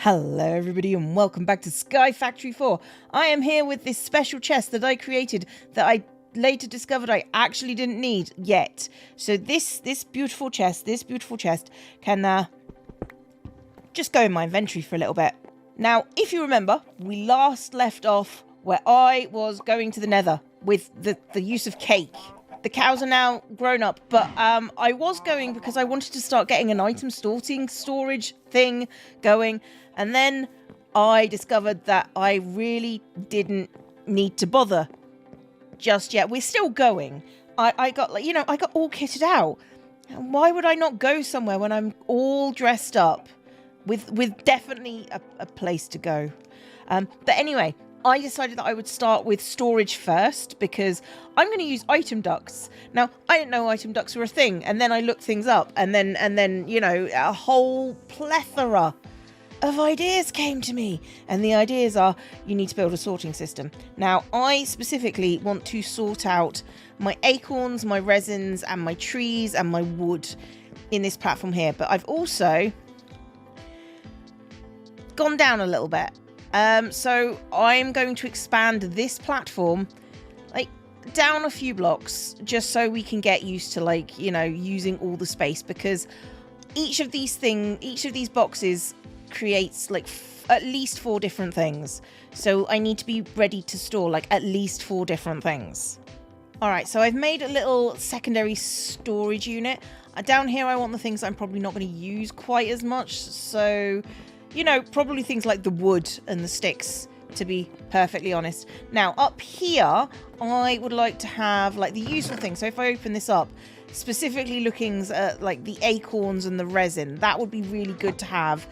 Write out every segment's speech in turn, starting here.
Hello everybody and welcome back to Skyfactory 4. I am here with this special chest that I created that I later discovered I actually didn't need yet. So this beautiful chest can just go in my inventory for a little bit. Now, if you remember, we last left off where I was going to the nether with the use of cake. The cows are now grown up, but I was going because I wanted to start getting an item storage thing going, and then I discovered that I really didn't need to bother just yet. We're still going. I got all kitted out. Why would I not go somewhere when I'm all dressed up with definitely a place to go? But anyway, I decided that I would start with storage first because I'm going to use item ducts. Now, I didn't know item ducts were a thing, and then I looked things up, and then a whole plethora of ideas came to me. And the ideas are, you need to build a sorting system. Now, I specifically want to sort out my acorns, my resins, and my trees, and my wood in this platform here. But I've also gone down a little bit. So I'm going to expand this platform down a few blocks just so we can get used to using all the space, because each of these boxes creates at least 4 different things. So I need to be ready to store at least 4 different things. All right, so I've made a little secondary storage unit. Down here I want the things I'm probably not going to use quite as much, so probably things like the wood and the sticks, to be perfectly honest. Now, up here, I would like to have, the useful things. So if I open this up, specifically looking at, the acorns and the resin, that would be really good to have,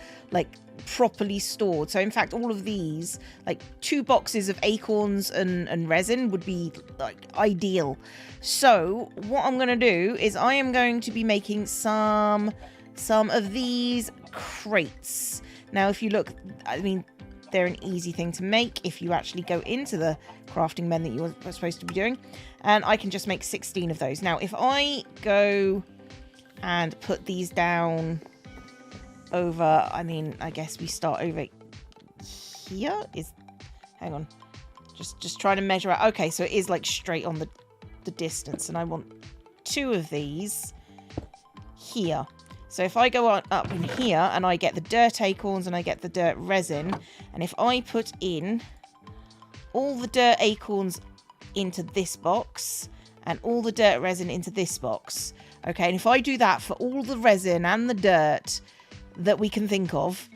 properly stored. So, in fact, all of these, 2 boxes of acorns and resin would be, ideal. So, what I'm going to do is I am going to be making some of these crates. Now, if you look, they're an easy thing to make if you actually go into the crafting men that you were supposed to be doing. And I can just make 16 of those. Now, if I go and put these down over, I guess we start over here. Hang on. Just trying to measure out. Okay, so it is straight on the distance. And I want 2 of these here. So if I go up in here and I get the dirt acorns and I get the dirt resin, and if I put in all the dirt acorns into this box and all the dirt resin into this box, okay, and if I do that for all the resin and the dirt that we can think of,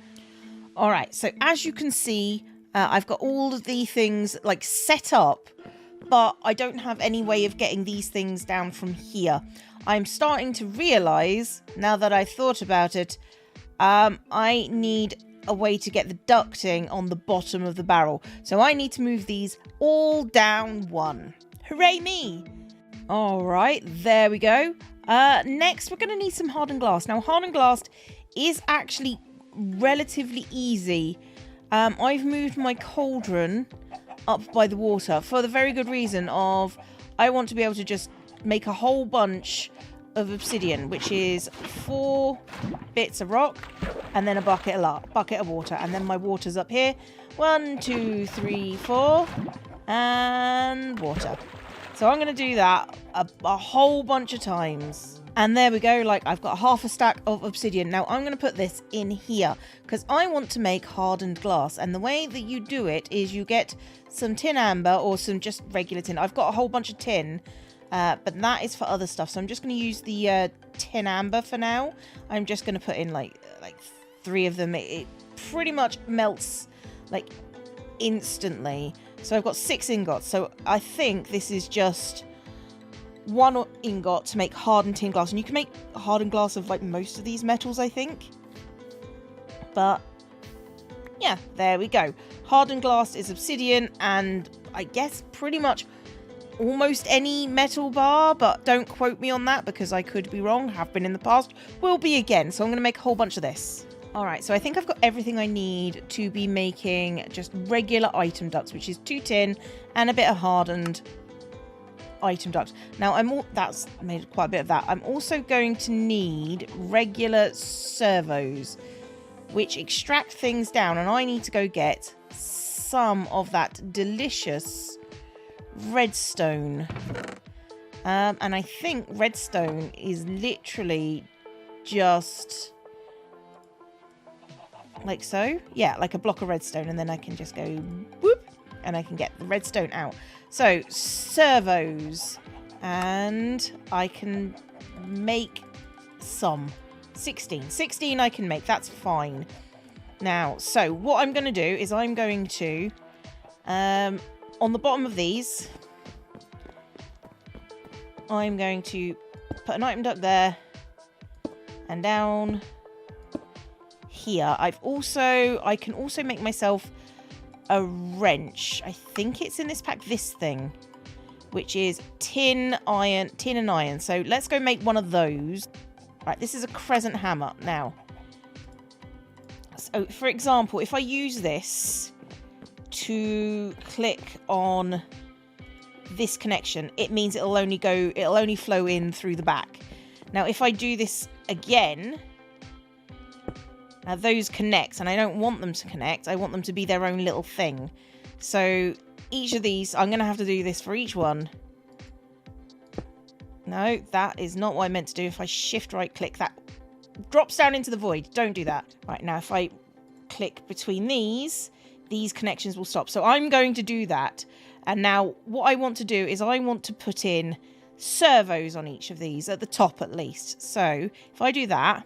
all right, so as you can see, I've got all of the things set up, but I don't have any way of getting these things down from here. I'm starting to realise, now that I've thought about it, I need a way to get the ducting on the bottom of the barrel. So I need to move these all down 1. Hooray me! All right, there we go. Next, we're going to need some hardened glass. Now, hardened glass is actually relatively easy. I've moved my cauldron up by the water for the very good reason of I want to be able to just make a whole bunch of obsidian, which is 4 bits of rock and then a bucket of water, and then my water's up here. 1, 2, 3, 4, and water. So I'm going to do that a whole bunch of times. And there we go, I've got half a stack of obsidian. Now I'm going to put this in here because I want to make hardened glass. And the way that you do it is you get some tin amber or some just regular tin. I've got a whole bunch of tin, but that is for other stuff. So I'm just going to use the tin amber for now. I'm just going to put in like 3 of them. It pretty much melts instantly. So I've got 6 ingots. So I think this is just 1 ingot to make hardened tin glass. And you can make hardened glass of most of these metals, I think. But yeah, there we go. Hardened glass is obsidian and I guess pretty much almost any metal bar, but don't quote me on that because I could be wrong, have been in the past, will be again. So I'm going to make a whole bunch of this. Alright, so I think I've got everything I need to be making just regular item ducts, which is 2 tin and a bit of hardened item duct. Now that's made quite a bit of that. I'm also going to need regular servos. which extract things down. And I need to go get some of that delicious redstone. And I think redstone is literally just like so. Yeah, like a block of redstone. And then I can just go whoop and I can get the redstone out. So servos, and I can make some 16 I can make. That's fine. Now, so what I'm going to do is I'm going to on the bottom of these, I'm going to put an item duct there and down here. I can also make myself a wrench. I think it's in this pack, this thing, which is tin and iron. So let's go make one of those. Right, this is a crescent hammer. Now, so for example, if I use this to click on this connection, it means it'll only flow in through the back. Now, if I do this again, now those connect, and I don't want them to connect. I want them to be their own little thing. So each of these, I'm going to have to do this for each one. No, that is not what I meant to do. If I shift right click, that drops down into the void. Don't do that. Right, now if I click between these connections will stop. So I'm going to do that. And now what I want to do is I want to put in servos on each of these, at the top at least. So if I do that,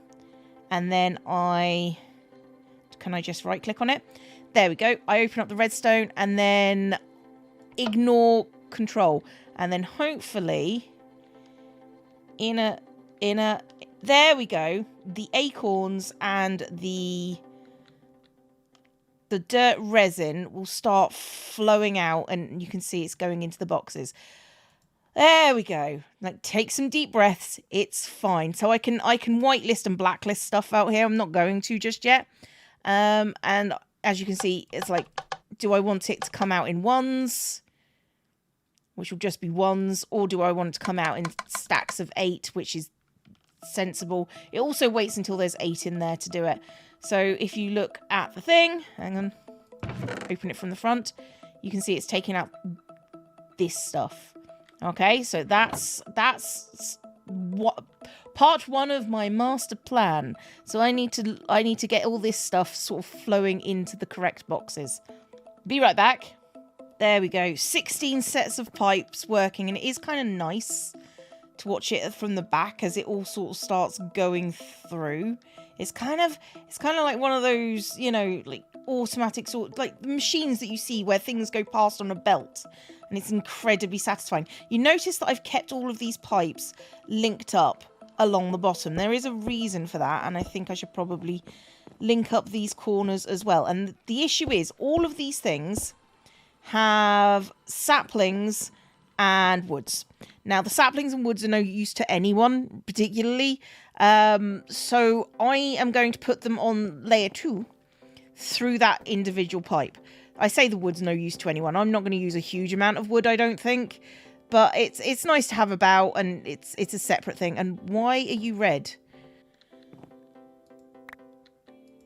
and then can I just right click on it? There we go. I open up the redstone and then ignore control. And then hopefully there we go. The acorns and the dirt resin will start flowing out, and you can see it's going into the boxes. There we go. Like, take some deep breaths. It's fine. So I can whitelist and blacklist stuff out here. I'm not going to just yet. And as you can see, it's like, do I want it to come out in ones, which will just be ones, or do I want it to come out in stacks of 8, which is sensible? It also waits until there's 8 in there to do it. So if you look at the thing, hang on, open it from the front, you can see it's taking out this stuff. Okay, so that's what part 1 of my master plan. So I need to get all this stuff sort of flowing into the correct boxes. Be right back. There we go. 16 sets of pipes working, and it is kind of nice to watch it from the back as it all sort of starts going through. It's kind of like one of those, you know, like automatic sort, like the machines that you see where things go past on a belt, and it's incredibly satisfying. You notice that I've kept all of these pipes linked up along the bottom. There is a reason for that, and I think I should probably link up these corners as well. And the issue is all of these things have saplings and woods. Now, the saplings and woods are no use to anyone particularly. So I am going to put them on layer 2 through that individual pipe. I say the wood's no use to anyone. I'm not going to use a huge amount of wood, I don't think. But it's nice to have about, and it's a separate thing. And why are you red?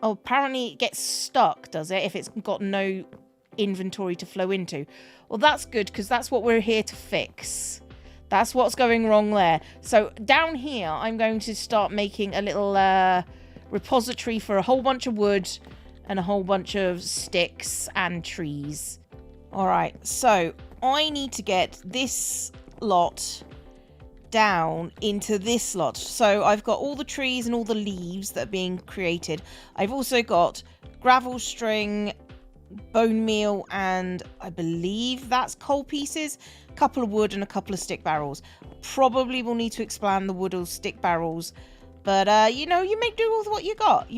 Oh, apparently it gets stuck, does it? If it's got no inventory to flow into. Well, that's good, because that's what we're here to fix. That's what's going wrong there. So down here, I'm going to start making a little repository for a whole bunch of wood and a whole bunch of sticks and trees. All right, so I need to get this lot down into this lot. So I've got all the trees and all the leaves that are being created. I've also got gravel string, bone meal, and I believe that's coal pieces, a couple of wood and a couple of stick barrels. Probably will need to expand the wood or stick barrels, but you know, you make do with what you got.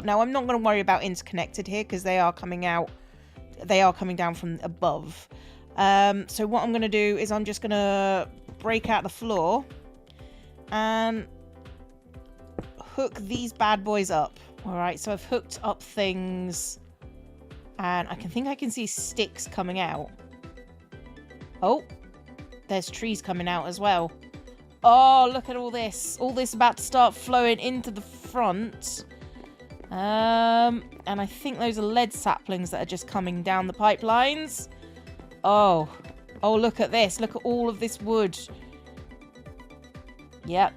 Now, I'm not going to worry about interconnected here because they are coming down from above. So what I'm going to do is I'm just going to break out the floor and hook these bad boys up. All right, so I've hooked up things, and I can see sticks coming out. Oh, there's trees coming out as well. Oh, look at all this. All this about to start flowing into the front. And I think those are lead saplings that are just coming down the pipelines. Oh, look at this. Look at all of this wood. Yep.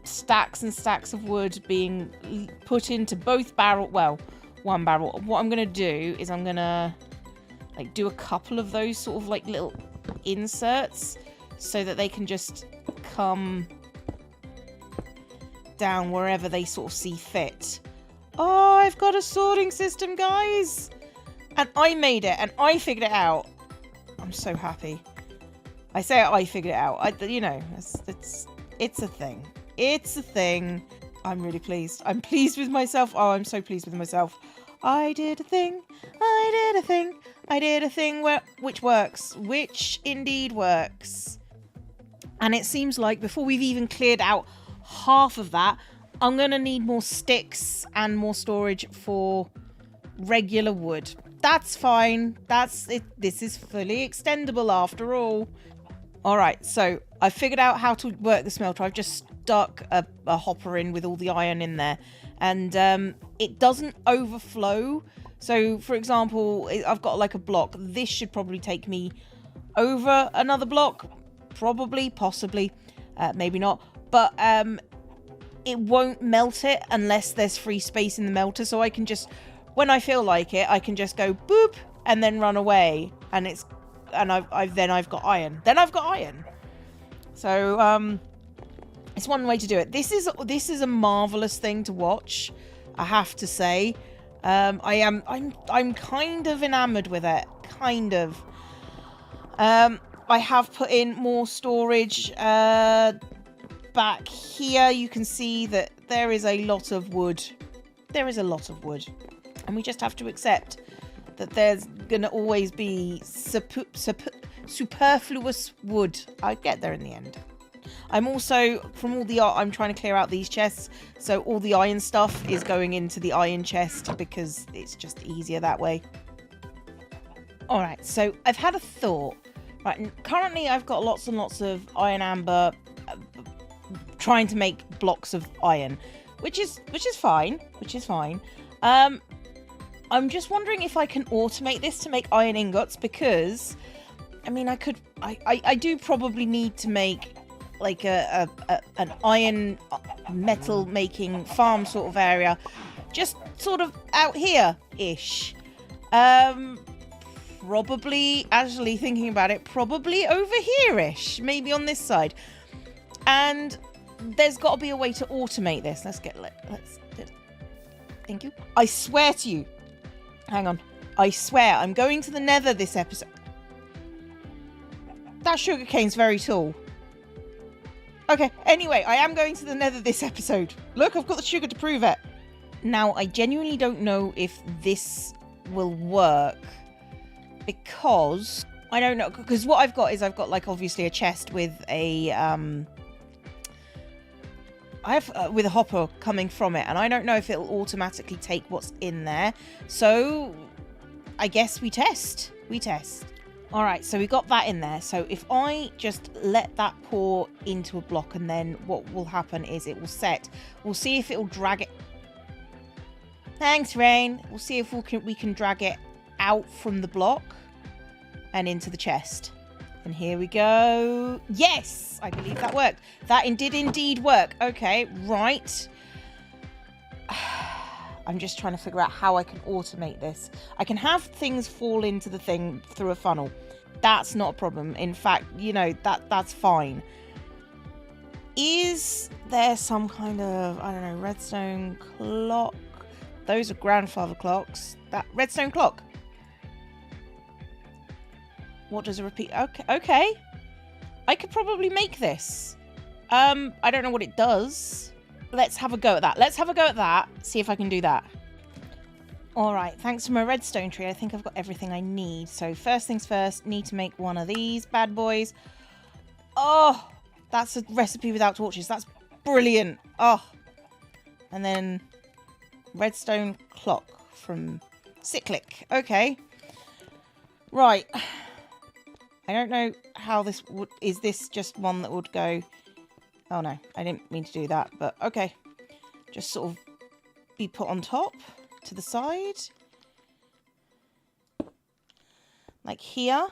Stacks and stacks of wood being put into both barrel. Well, one barrel. What I'm going to do is I'm going to like do a couple of those sort of like little inserts so that they can just come down wherever they sort of see fit. Oh, I've got a sorting system, guys. And I made it and I figured it out. I'm so happy. I say I figured it out. You know, it's a thing. It's a thing. I'm really pleased. I'm pleased with myself. Oh, I'm so pleased with myself. I did a thing. I did a thing. I did a thing which works. Which indeed works. And it seems like before we've even cleared out half of that, I'm going to need more sticks and more storage for regular wood. That's fine. That's it. This is fully extendable after all. All right, so I figured out how to work the smelter. I've just stuck a hopper in with all the iron in there, and it doesn't overflow. So, for example, I've got like a block. This should probably take me over another block. Probably, possibly, maybe not. But it won't melt it unless there's free space in the melter. So I can just, when I feel like it, I can just go boop and then run away. And I've got iron. Then I've got iron. So it's one way to do it. This is a marvelous thing to watch, I have to say. I'm kind of enamored with it. Kind of. I have put in more storage back here. You can see that there is a lot of wood. There is a lot of wood. And we just have to accept that there's going to always be superfluous wood. I get there in the end. I'm also, from all the I'm trying to clear out these chests. So all the iron stuff is going into the iron chest because it's just easier that way. All right, so I've had a thought. Right, and currently I've got lots and lots of iron amber trying to make blocks of iron, which is fine, I'm just wondering if I can automate this to make iron ingots, because I mean I do probably need to make like an iron metal making farm sort of area, just sort of out here ish. Probably, actually thinking about it, probably over here-ish, maybe on this side. And there's got to be a way to automate this. Let's thank you. I swear to you. Hang on. I swear, I'm going to the nether this episode. That sugarcane's very tall. Okay, anyway, I am going to the nether this episode. Look, I've got the sugar to prove it. Now, I genuinely don't know if this will work, because I don't know, because what I've got is I've got like obviously a chest with a with a hopper coming from it, and I don't know if it'll automatically take what's in there. So I guess we test. All right, so we got that in there. So if I just let that pour into a block, and then what will happen is it will set. We'll see if it'll drag it. Thanks, Rain. We'll see if we can drag it out from the block and into the chest. And here we go. Yes, I believe that worked. That did indeed work. Okay, right. I'm just trying to figure out how I can automate this. I can have things fall into the thing through a funnel. That's not a problem. In fact, you know, that's fine. Is there some kind of, I don't know, redstone clock? Those are grandfather clocks. That redstone clock. What does a repeat? Okay. I could probably make this. I don't know what it does. Let's have a go at that. See if I can do that. All right. Thanks for my redstone tree. I think I've got everything I need. So first things first, need to make one of these bad boys. Oh, that's a recipe without torches. That's brilliant. Oh, and then redstone clock from Cyclic. Okay. Right. I don't know how this would... Is this just one that would go... Oh, no. I didn't mean to do that, but okay. Just sort of be put on top, to the side. Like here.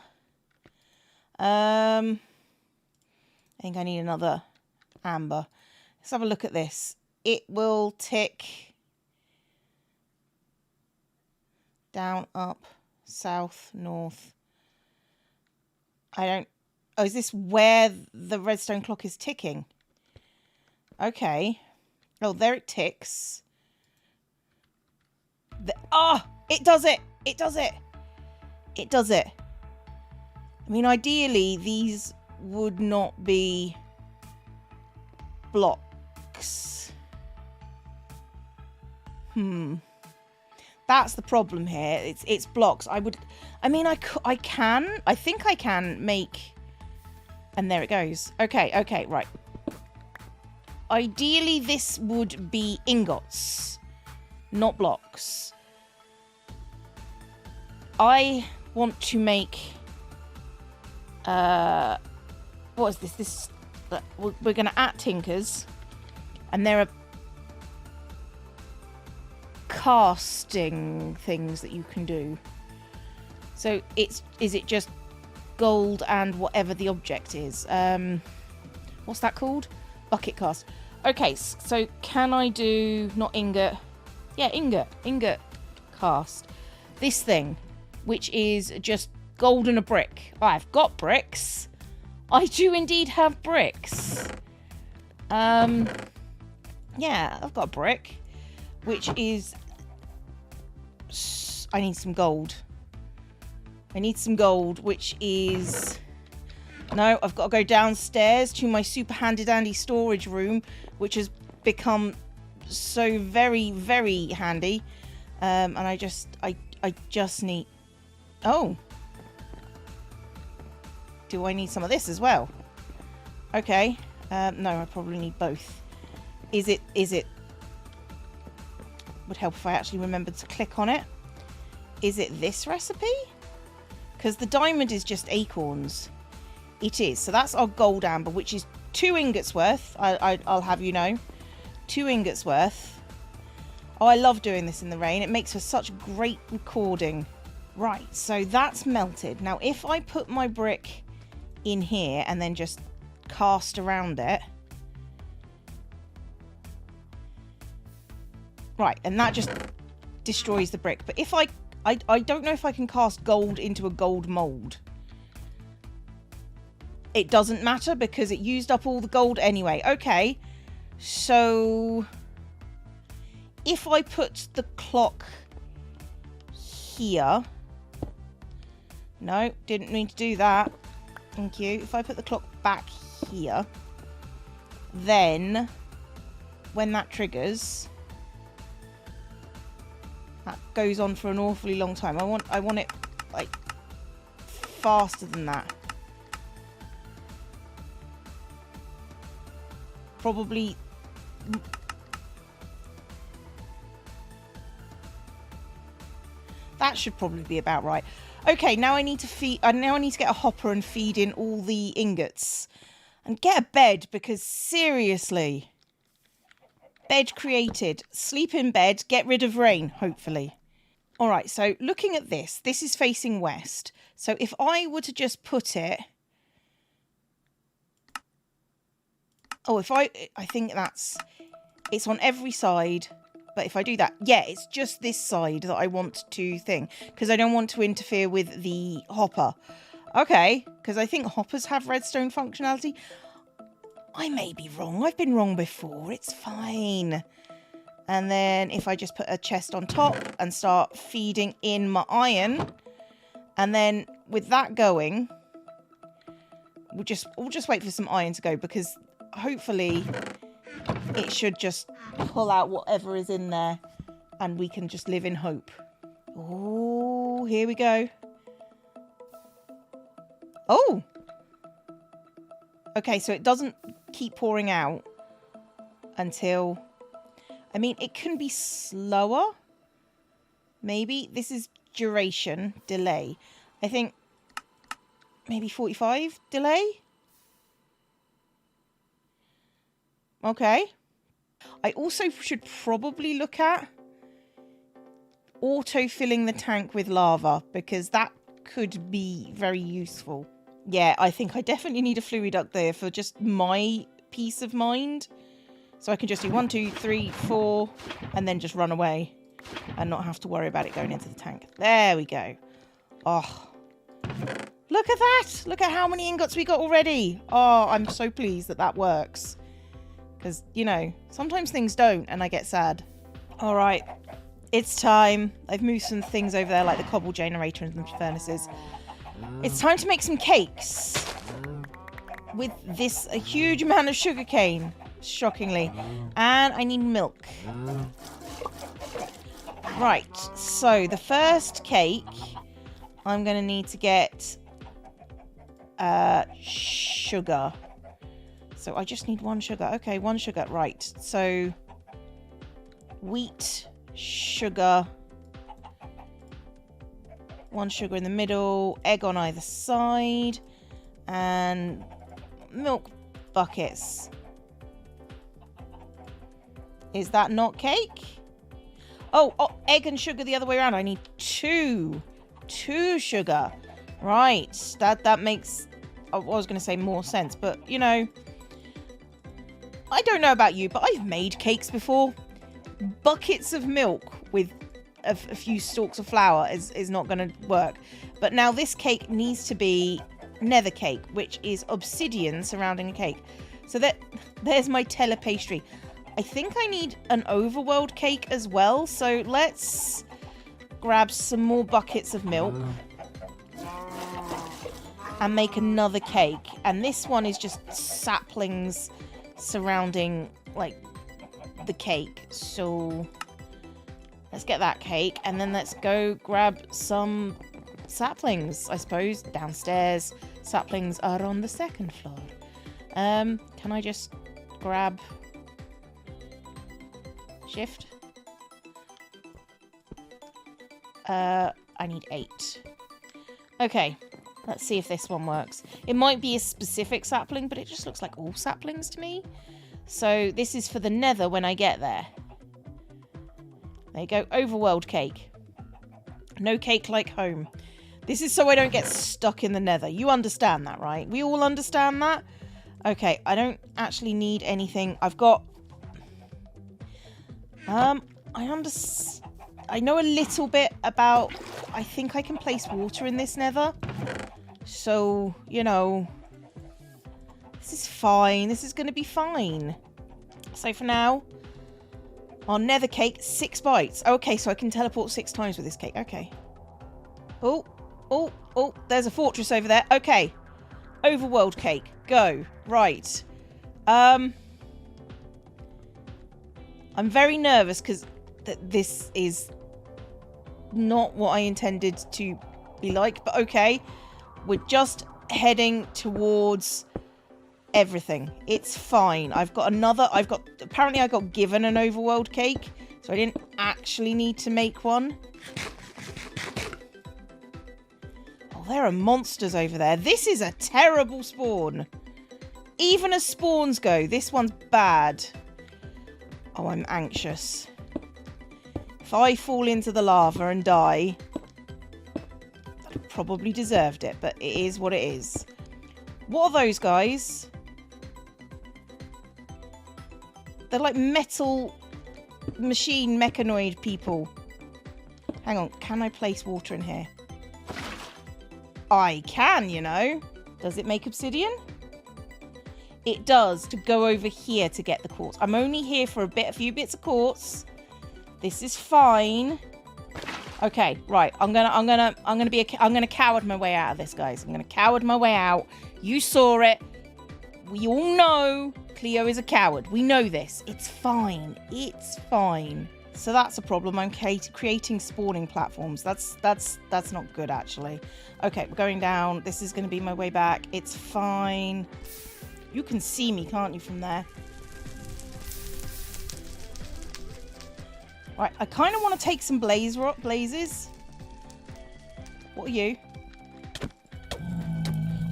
I think I need another amber. Let's have a look at this. It will tick down, up, south, north. Oh, is this where the redstone clock is ticking? Okay. Oh, there it ticks. It does it! It does it! It does it. I mean, ideally, these would not be blocks. That's the problem here. It's blocks. I think I can make... And there it goes. Okay, right. Ideally, this would be ingots, not blocks. I want to make... what is this? We're going to add tinkers. And there are casting things that you can do. So is it just gold and whatever the object is? What's that called? Bucket cast. Okay, so can I do, not ingot, yeah, ingot cast. This thing, which is just gold and a brick. I've got bricks. I do indeed have bricks. Yeah, I've got a brick, which is... I need some gold. I need some gold, which is... No, I've got to go downstairs to my super handy dandy storage room, which has become so very, very handy. And I just need... Oh. Do I need some of this as well? Okay. No, I probably need both. Is it... Would help if I actually remembered to click on it. Is it this recipe? Because the diamond is just acorns. It is. So that's our gold amber, which is 2 ingots worth. I'll have you know. 2 ingots worth. Oh, I love doing this in the rain. It makes for such great recording. Right, so that's melted. Now, if I put my brick in here and then just cast around it. Right, and that just destroys the brick. But if I don't know if I can cast gold into a gold mold. It doesn't matter because it used up all the gold anyway. Okay, so if I put the clock here... No, didn't mean to do that. Thank you. If I put the clock back here, then when that triggers... That goes on for an awfully long time. I want it like faster than that. Probably that should probably be about right. Okay, now I need to feed. Now I need to get a hopper and feed in all the ingots and get a bed because seriously. Bed created. Sleep in bed. Get rid of rain, hopefully. All right, so looking at this, this is facing west. So if I were to just put it... Oh, I think that's... It's on every side. But if I do that... Yeah, it's just this side that I want to thing. Because I don't want to interfere with the hopper. Okay, because I think hoppers have redstone functionality. I may be wrong. I've been wrong before. It's fine. And then if I just put a chest on top and start feeding in my iron, and then with that going, we'll just wait for some iron to go because hopefully it should just pull out whatever is in there and we can just live in hope. Oh, here we go. Oh! Okay, so it doesn't keep pouring out until... I mean, it can be slower. Maybe. This is duration, delay. I think maybe 45 delay. Okay. I also should probably look at auto-filling the tank with lava, because that could be very useful. Yeah, I think I definitely need a fluid duct there for just my peace of mind. So I can just do 1, 2, 3, 4, and then just run away and not have to worry about it going into the tank. There we go. Oh, look at that. Look at how many ingots we got already. Oh, I'm so pleased that that works. Because, you know, sometimes things don't and I get sad. All right, it's time. I've moved some things over there like the cobble generator and the furnaces. It's time to make some cakes. With this, a huge amount of sugarcane. Shockingly. And I need milk. Right, so the first cake, I'm going to need to get sugar. So I just need 1 sugar. Okay, 1 sugar. Right, so wheat, sugar, 1 sugar in the middle, egg on either side, and milk buckets. Is that not cake? Oh, egg and sugar the other way around. I need 2 sugar. Right, that makes, I was going to say more sense, but you know, I don't know about you, but I've made cakes before. Buckets of milk with a few stalks of flour is not going to work. But now this cake needs to be nether cake, which is obsidian surrounding a cake. So there's my telepastry. I think I need an overworld cake as well. So let's grab some more buckets of milk and make another cake. And this one is just saplings surrounding like the cake. So let's get that cake and then let's go grab some saplings, I suppose, downstairs. Saplings are on the 2nd floor. Can I just grab shift? I need 8. Okay, let's see if this one works. It might be a specific sapling, but it just looks like all saplings to me. So this is for the nether when I get there. There you go, overworld cake. No cake like home. This is so I don't get stuck in the nether. You understand that, right? We all understand that? Okay, I don't actually need anything. I've got... I know a little bit about... I think I can place water in this nether. So, you know... This is fine. This is going to be fine. So for now... Our nether cake, 6 bites. Okay, so I can teleport 6 times with this cake. Okay. Oh, there's a fortress over there. Okay. Overworld cake. Go. Right. I'm very nervous because this is not what I intended to be like. But okay. We're just heading towards everything. It's fine. Apparently I got given an overworld cake. So I didn't actually need to make one. There are monsters over there. This is a terrible spawn. Even as spawns go, this one's bad. Oh, I'm anxious. If I fall into the lava and die, I probably deserved it, but it is what it is. What are those guys? They're like metal machine mechanoid people. Hang on, can I place water in here? I can, you know. Does it make obsidian? It does, to go over here to get the quartz. I'm only here for a few bits of quartz. This is fine. Okay, right. I'm gonna coward my way out of this, guys. I'm gonna coward my way out. You saw it. We all know Cleo is a coward. We know this. It's fine. It's fine. So that's a problem. I'm creating spawning platforms. That's not good, actually. Okay, we're going down. This is going to be my way back. It's fine. You can see me, can't you, from there? Right, I kind of want to take some blazes. What are you?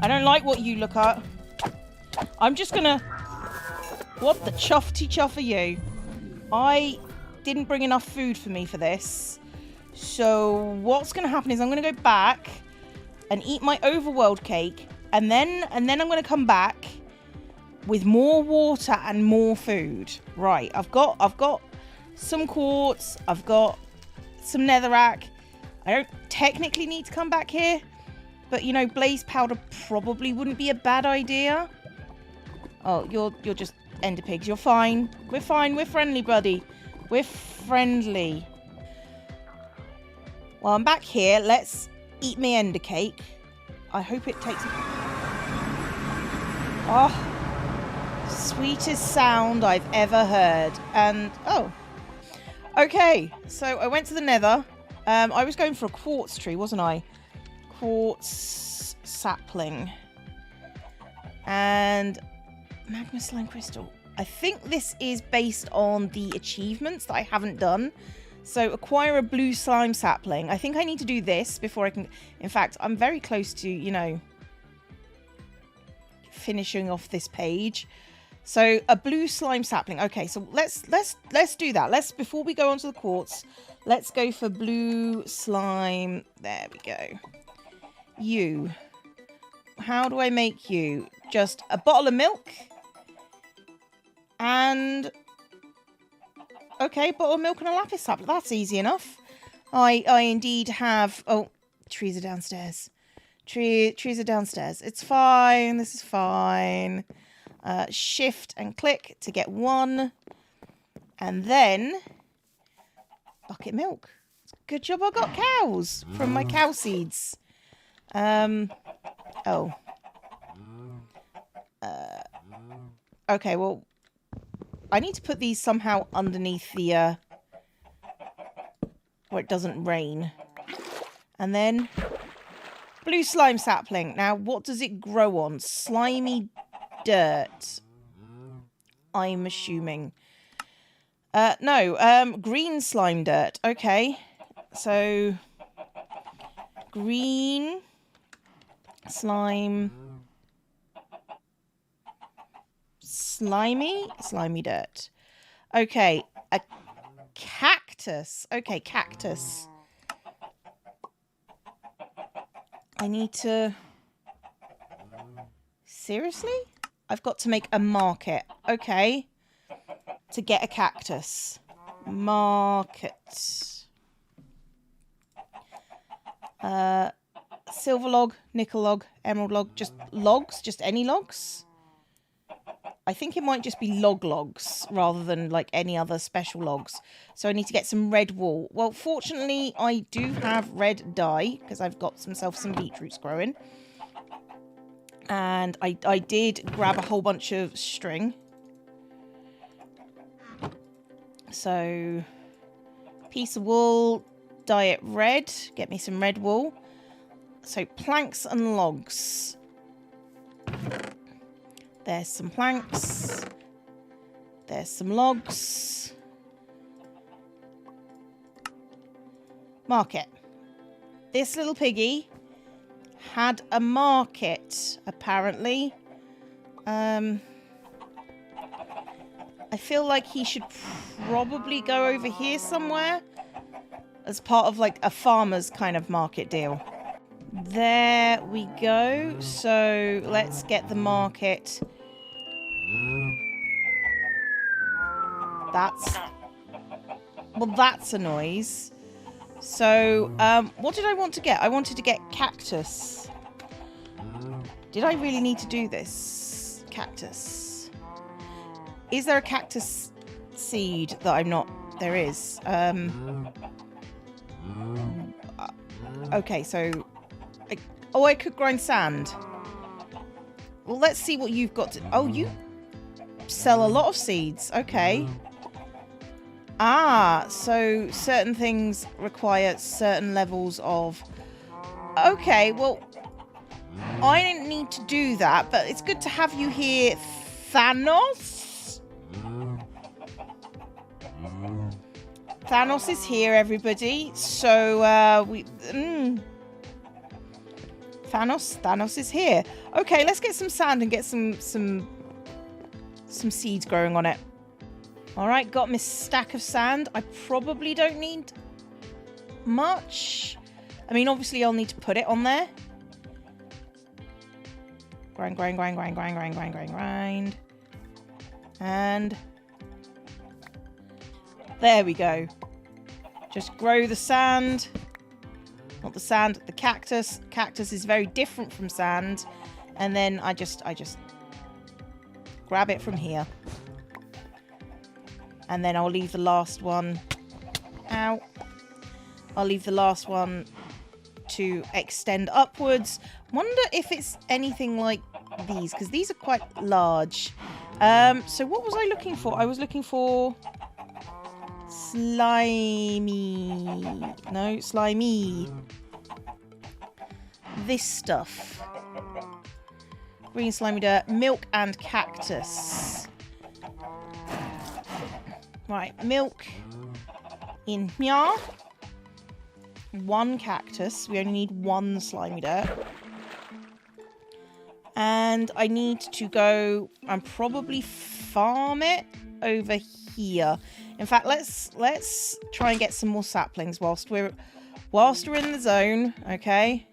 I don't like what you look at. I'm just going to... What the chuffty chuff are you? I didn't bring enough food for me for this. So what's going to happen is I'm going to go back and eat my overworld cake. And then I'm going to come back with more water and more food. Right, I've got some quartz. I've got some netherrack. I don't technically need to come back here. But, you know, blaze powder probably wouldn't be a bad idea. Oh, you're just ender pigs. You're fine. We're fine. We're friendly, buddy. We're friendly. Well, I'm back here. Let's eat my ender cake. I hope it takes... Oh, sweetest sound I've ever heard. And, oh. Okay, so I went to the nether. I was going for a quartz tree, wasn't I? Quartz sapling. And magma slime crystal. I think this is based on the achievements that I haven't done. So acquire a blue slime sapling. I think I need to do this before I can... In fact, I'm very close to, you know, finishing off this page. So a blue slime sapling. Okay, so let's do that. Before we go on to the quartz, let's go for blue slime. There we go. You. How do I make you? Just a bottle of milk. And... Okay, bottle of milk and a lapis sapling. That's easy enough. I indeed have... Oh, trees are downstairs. Trees are downstairs. It's fine. This is fine. Shift and click to get one. And then... bucket milk. Good job I got cows from my cow seeds. Oh. Okay, well, I need to put these somehow underneath the, where it doesn't rain. And then, blue slime sapling. Now, what does it grow on? Slimy dirt. I'm assuming. No, green slime dirt. Okay. So, green slime... Slimy dirt. Okay, a cactus. Okay, cactus. I need to... Seriously? I've got to make a market. Okay. To get a cactus. Market. Silver log, nickel log, emerald log. Just logs? Just any logs? I think it might just be logs rather than like any other special logs. So I need to get some red wool. Well, fortunately, I do have red dye because I've got some beetroots growing. And I did grab a whole bunch of string. So, piece of wool, dye it red. Get me some red wool. So, planks and logs. There's some planks. There's some logs. Market. This little piggy had a market, apparently. I feel like he should probably go over here somewhere as part of like a farmer's kind of market deal. There we go. So let's get the market. That's a noise. So, what did I want to get? I wanted to get cactus. Did I really need to do this? Cactus. Is there a cactus seed that I'm not... There is. Okay, so... I could grind sand. Well, let's see what you've got to... Oh, you sell a lot of seeds. Okay. Ah, so certain things require certain levels of... Okay, well, I didn't need to do that, but it's good to have you here, Thanos. Thanos is here, everybody. So, Thanos is here. Okay, let's get some sand and get some seeds growing on it. All right, got my stack of sand. I probably don't need much. I mean, obviously I'll need to put it on there. Grind, grind, grind, grind, grind, grind, grind, grind, grind. And there we go. Just grow the sand. Not the sand, the cactus. Cactus is very different from sand. And then I just grab it from here. And then I'll leave the last one out. I'll leave the last one to extend upwards. Wonder if it's anything like these, because these are quite large. So what was I looking for? I was looking for slimy. No, slimy. This stuff. Green slimy dirt, milk and cactus. Right, milk in here. 1 cactus. We only need 1 slimy dirt. And I need to go and probably farm it over here. In fact, let's try and get some more saplings whilst we're in the zone. Okay.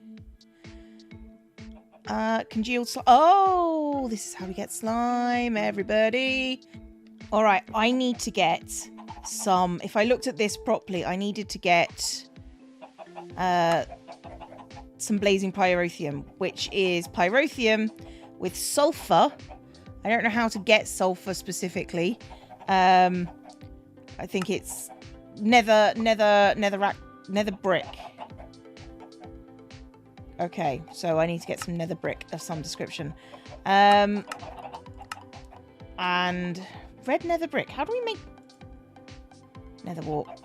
Congealed slime. Oh, this is how we get slime, everybody. All right, I need to get some. If I looked at this properly, I needed to get some blazing pyrotheum, which is pyrotheum with sulfur. I don't know how to get sulfur specifically. I think it's nether brick. Okay, so I need to get some nether brick of some description. And red nether brick. How do we make nether wart?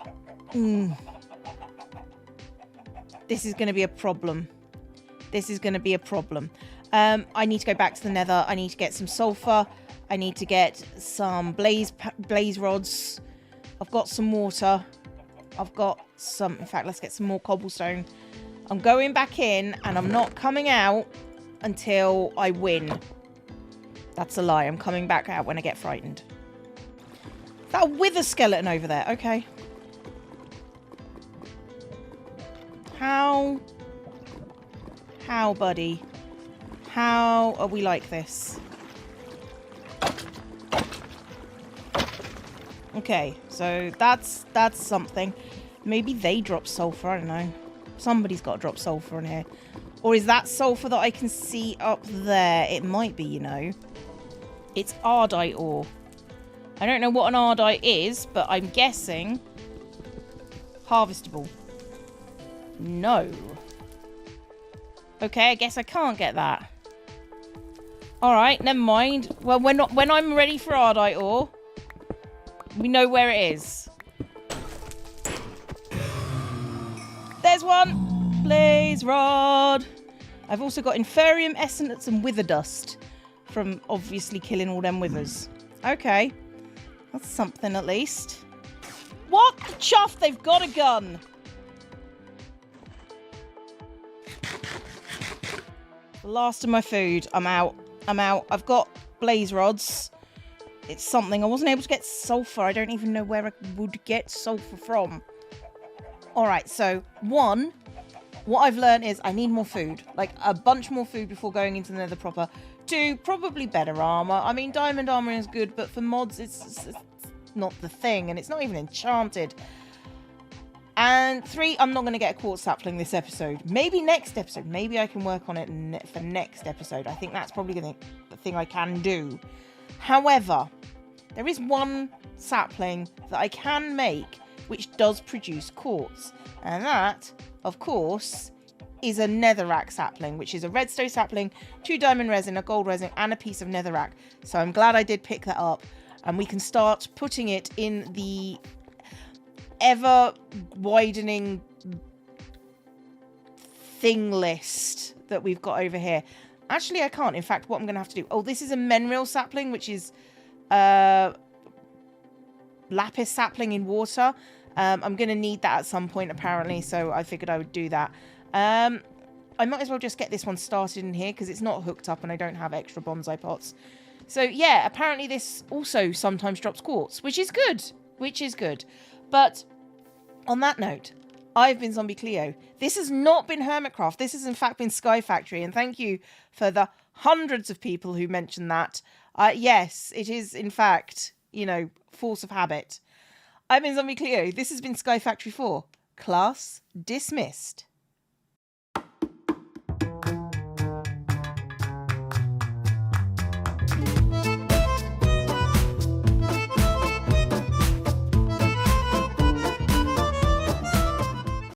This is going to be a problem. This is going to be a problem. I need to go back to the nether. I need to get some sulfur. I need to get some blaze rods. I've got some water. I've got some... In fact, let's get some more cobblestone. I'm going back in and I'm not coming out until I win. That's a lie. I'm coming back out when I get frightened. Is that a wither skeleton over there? Okay. How, buddy? How are we like this? Okay, so that's something. Maybe they drop sulfur, I don't know. Somebody's got to drop sulfur in here. Or is that sulfur that I can see up there? It might be, you know. It's ardite ore. I don't know what an ardite is, but I'm guessing harvestable. No. Okay, I guess I can't get that. Alright, never mind. Well, when I'm ready for ardite ore, we know where it is. There's one! Blaze rod! I've also got inferium essence and wither dust from obviously killing all them withers. Okay. That's something at least. What the chuff? They've got a gun! The last of my food. I'm out. I've got blaze rods. It's something. I wasn't able to get sulfur. I don't even know where I would get sulfur from. Alright, so what I've learned is I need more food. Like, a bunch more food before going into the nether proper. 2, probably better armor. I mean, diamond armor is good, but for mods, it's not the thing. And it's not even enchanted. And 3, I'm not going to get a quartz sapling this episode. Maybe next episode. Maybe I can work on it for next episode. I think that's probably the thing I can do. However, there is one sapling that I can make which does produce quartz. And that, of course, is a netherrack sapling, which is a redstone sapling, 2 diamond resin, a gold resin, and a piece of netherrack. So I'm glad I did pick that up. And we can start putting it in the ever-widening thing list that we've got over here. Actually, I can't. In fact, what I'm going to have to do... Oh, this is a mineral sapling, which is lapis sapling in water. I'm going to need that at some point, apparently, so I figured I would do that. I might as well just get this one started in here, because it's not hooked up and I don't have extra bonsai pots. So yeah, apparently this also sometimes drops quartz, which is good. But on that note, I've been Zombie Cleo. This has not been Hermitcraft. This has in fact been Skyfactory. And thank you for the hundreds of people who mentioned that. Yes, it is in fact, force of habit. I've been Zombie Cleo. This has been Skyfactory 4. Class dismissed.